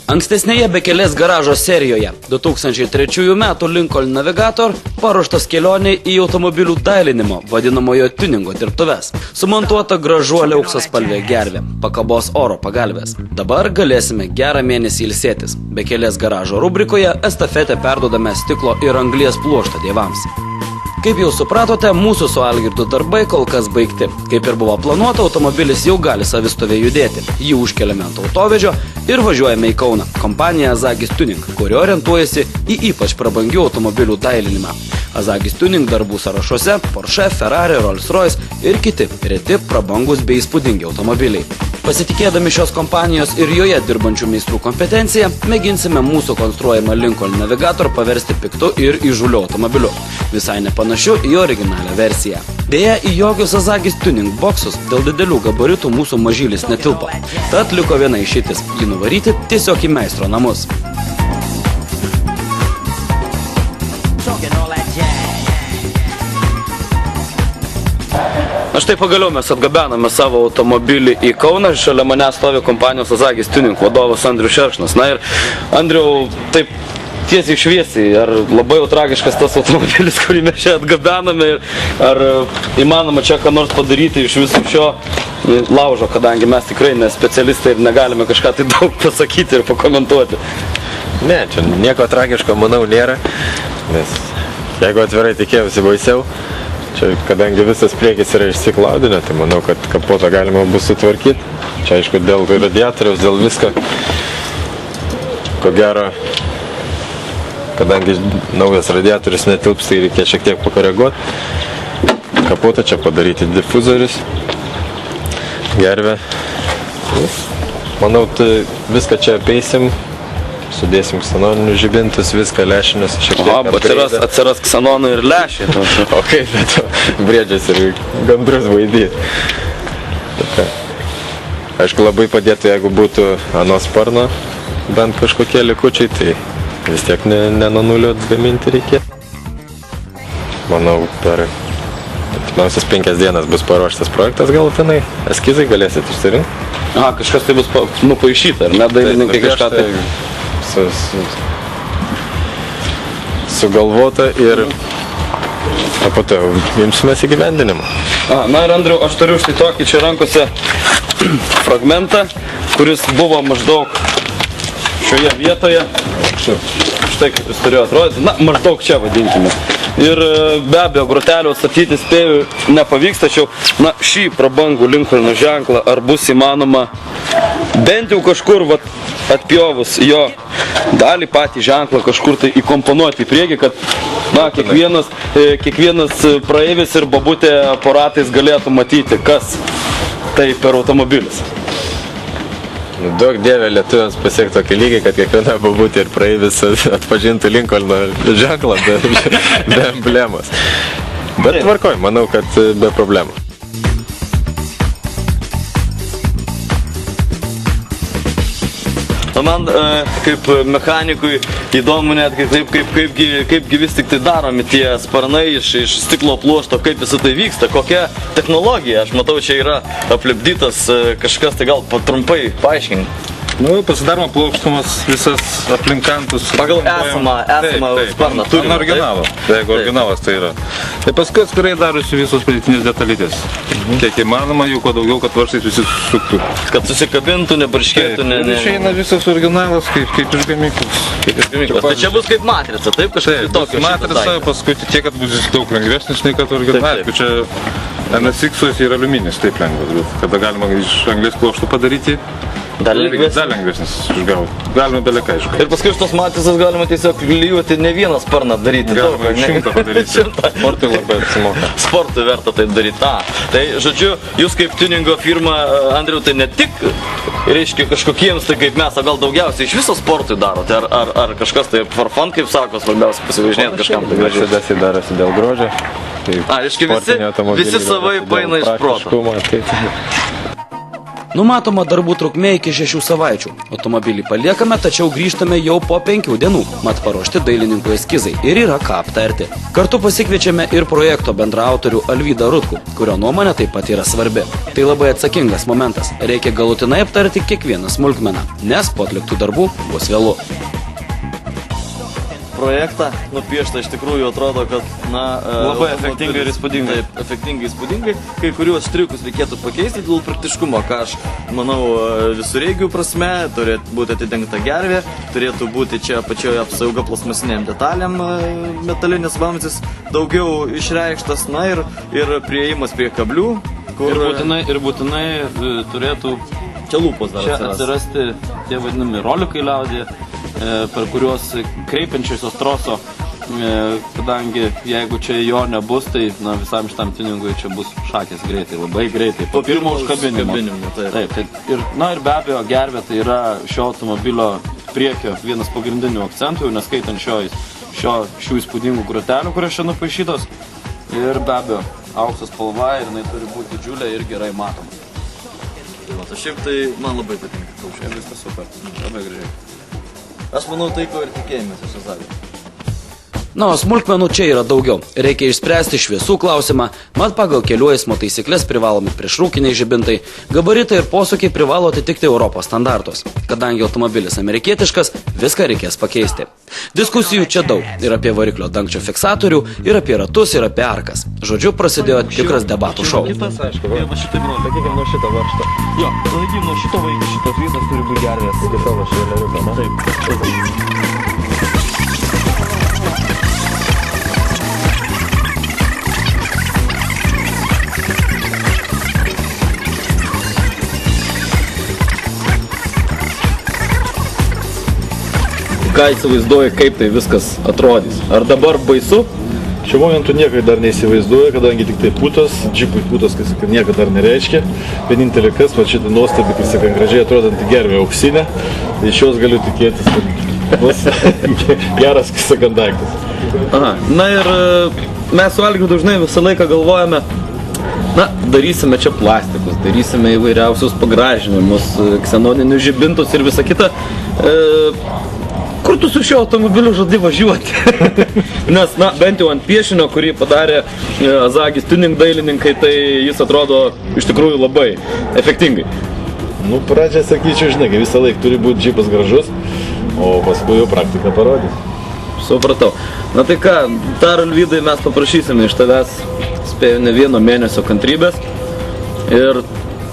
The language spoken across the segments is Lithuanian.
Ankstesnėje bekelės garažo serijoje 2003 metų Lincoln Navigator paruoštas kelionė į automobilių dailinimo, vadinamojo tuningo dirbtuves. Sumontuota gražuolė auksaspalvė gervė, pakabos oro pagalvės. Dabar galėsime gerą mėnesį ilsėtis. Bekelės garažo rubrikoje estafetę perduodame stiklo ir anglies pluošto dievams. Kaip jau supratote, mūsų su Algirdu darbai kol kas baigti. Kaip ir buvo planuota, automobilis jau gali savistovė judėti. Jį užkeliame ant autovežio ir važiuojame į Kauną. Kompanija Azagis Tuning, kuri orientuojasi į ypač prabangių automobilių dailinimą. Azagis Tuning darbų sąrašuose Porsche, Ferrari, Rolls-Royce ir kiti reti, prabangus bei įspūdingi automobiliai. Pasitikėdami šios kompanijos ir joje dirbančių meistrų kompetenciją, mėginsime mūsų konstruojamą Lincoln Navigator paversti piktu ir įžuliu automobiliu. Visai nepanašiu į originalią versiją. Deja, į jokius Azagis Tuning boksus dėl didelių gabaritų mūsų mažylis netilpo. Tad liko viena išeitis – jį nuvaryti tiesiog į meistro namus. Na štai pagaliau mes atgabename savo automobilį į Kauną. Šalia mane stovi kompanijos Azagis Tuning vadovas Andrius Šerkšnas. Na ir Andriau, taip tiesiai šviesiai, ar labai jau tragiškas tas automobilis, kurį mes čia atgabename, ar įmanoma čia ką nors padaryti iš viso šio laužo, kadangi mes tikrai ne specialistai ir negalime kažką tai daug pasakyti ir pakomentuoti. Ne, čia nieko tragiško, manau, nėra, nes jeigu atvirai tikėjausi baisiau, čia, kadangi visas priekis yra išsiklaudinę, tai manau, kad kapotą galima bus sutvarkyti. Čia aišku, dėl radiatoriaus, dėl visko, ko gero, kadangi naujas radiatorius netilps, tai reikia šiek tiek pakoreguoti. Kapotą čia padaryti difuzorius, gervę. Manau, tai viską čia apeisim, sudėsim ksenoninius žibintus, viską lešinius šiek tiek. Atsiras ksenonų ir lešiai. O kaip, bet briedžias ir gandrus vaidyti. Aišku, labai padėtų, jeigu būtų ano sparno bent kažkokie likučiai, tai vis tiek ne nuo nulio gaminti reikėtų. Manau, per atimiausias 5 dienas bus paruoštas projektas galutinai. Eskizai galėsit išsirinkti. Aha, kažkas tai bus nupaišyta, ar ne? Dailininkai kažką tai sugalvota ir po to imsimės įgyvendinimą. Na ir Andriau, aš turiu štai tokį čia rankose fragmentą, kuris buvo maždaug šioje vietoje. Štai kaip jis turėjo atrodyti. Na, maždaug čia vadinkime. Ir be abejo, grotelio atstatyti spėjų nepavyks, tačiau šį prabangų Lincolno ženklą ar bus įmanoma bent jau kažkur atpjovus jo dalį patį ženklą kažkur tai įkomponuoti į priekį, kad kiekvienas praeivis ir babutė aparatais galėtų matyti, kas tai per automobilis. Daug dievė lietuviams pasiekti tokį lygį, kad kiekviena babutė ir praeivis atpažintų Lincolno ženklą be emblemos. Bet tvarkoj, manau, kad be problemų. Man kaip mechanikui įdomu netgi taip, kaipgi vis tik tai daromi tie sparnai iš stiklo pluošto, kaip visą tai vyksta, kokia technologija. Aš matau, čia yra aplipdytas kažkas, tai gal trumpai paaiškinti. Pasidaroma plokštumas visas aplinkantus. Pagal esamą sparną turime. Ant originalo, jeigu originalas tai yra. Tai paskui atskirai darosi visos pridėtinės detalytės. Kiek įmanoma, jų kuo daugiau, kad varžtais visi susuktų. Kad susikabintų, nebarškėtų. Išeina visas originalas kaip iš gamyklos. Tai čia bus kaip matrica, taip? Taip, bus matrica, paskui tiek, kad bus daug lengvesnis nei kad originalas. Čia NSX yra aliuminis, taip lengvas, bet kada galima iš anglies pluoštų padaryti. Dar lengvesnis išgauti. Galima beleką išgauti. Ir paskui iš tos matricos galima tiesiog klijuoti ne vieną sparną daryti. Galima 100 padaryti. Sportui labai atsimoka. Sportui verta tai daryti. Tai žodžiu, jūs kaip tuningo firma, Andriau, tai ne tik reiškia kažkokiems, tai kaip mes, gal daugiausiai iš viso sportui darote. Ar kažkas tai for fun, kaip sako, svarbiausia pasivažinėti kažkam tai gražiai. Mercedesai darosi dėl grožio. Reiškia visi savai paina iš proto. Numatoma darbų trukmė iki 6 savaičių. Automobilį paliekame, tačiau grįžtame jau po 5 dienų, mat paruošti dailininkų eskizai ir yra ką aptarti. Kartu pasikviečiame ir projekto bendraautorių Alvydą Rutkų, kurio nuomonė taip pat yra svarbi. Tai labai atsakingas momentas. Reikia galutinai aptarti kiekvieną smulkmeną, nes po atliktų darbų bus vėlu. Projektą nupiešta iš tikrųjų atrodo, kad labai efektingai ir įspūdingai. Taip, efektingai, įspūdingai. Kai kuriuos štriukus reikėtų pakeisti dėl praktiškumo, ką aš manau visureigių prasme, turėtų būti atidengta gervė, turėtų būti čia pačioje apsauga plasmasiniam detalėm, metalinis vamzdis daugiau išreikštas, ir priėjimas prie kablių, kur Ir būtinai turėtų čia lūpos dar čia atsirasti tie vadinami rolikai liaudėje, per kuriuos kreipiančiosios troso, kadangi jeigu čia jo nebus, tai visam šitam tuningui čia bus šakės greitai, labai greitai, po pirmo užkabinimo. Taip. Ir be abejo, gervė tai yra šio automobilio priekio vienas pagrindinių akcentų, neskaitant šių įspūdingų grotelių, kurios čia nupaišytos. Ir be abejo, auksas spalva ir jinai turi būti didžiulė ir gerai matoma. Šiaip tai man labai patinka kaušė. Viskas super, labai gražiai. Aš manau, tai ko ir tikėjomės iš Azavio. O smulkmenų čia yra daugiau. Reikia išspręsti šviesų klausimą, mat pagal kelių eismo taisyklės privalomi priešrūkiniai žibintai, gabaritai ir posūkiai privalo atitikti Europos standartus. Kadangi automobilis amerikietiškas, viską reikės pakeisti. Diskusijų čia daug. Ir apie variklio dangčio fiksatorių, ir apie ratus, ir apie arkas. Žodžiu, prasidėjo tikras debatų šou. Kitas, aišku, sakykime nuo šito varžto. Jo, sakykime nuo šito vaikų šitos visas turi būti gervės. Kita va šėleriuką, na? Taip. Ką įsivaizduoji, kaip tai viskas atrodys? Ar dabar baisu? Šiuo momentu niekai dar neįsivaizduoja, kadangi tik tai putas, džipui putas, kas niekada dar nereiškia. Vienintelė kas, va šitą nuostabį, kai sakai, gražiai atrodanti gervė auksinė, tai iš jos galiu tikėtis, kad bus geras, kai sakant, daiktas. Na ir mes su Algiu dažnai visą laiką galvojame, darysime čia plastikus, darysime įvairiausius pagražinimus, ksenoninius žibintus ir visą kitą. Kur tu su šiuo automobiliu žadai važiuoti? Nes, bent jau ant piešinio, kurį padarė Azagis tuning dailininkai, tai jis atrodo iš tikrųjų labai efektingai. Pradžią sakyčiau, žinai, kad visą laiką turi būti džipas gražus, o paskui jau praktika parodys. Supratau. Tai ką, dar Alvydai mes paprašysime iš tavęs, spėjau, ne vieno mėnesio kantrybės ir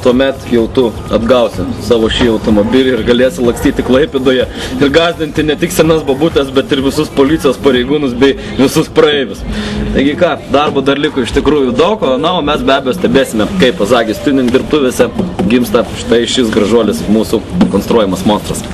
tuomet jau tu atgausi savo šį automobilį ir galėsi lakstyti Klaipėdoje ir gąsdinti ne tik senas babutės, bet ir visus policijos pareigūnus bei visus praeivius. Taigi ką, darbo dar liko iš tikrųjų daug, o mes be abejo stebėsime, kaip Azagis tuning dirbtuvėse gimsta štai šis gražuolis mūsų konstruojamas monstras.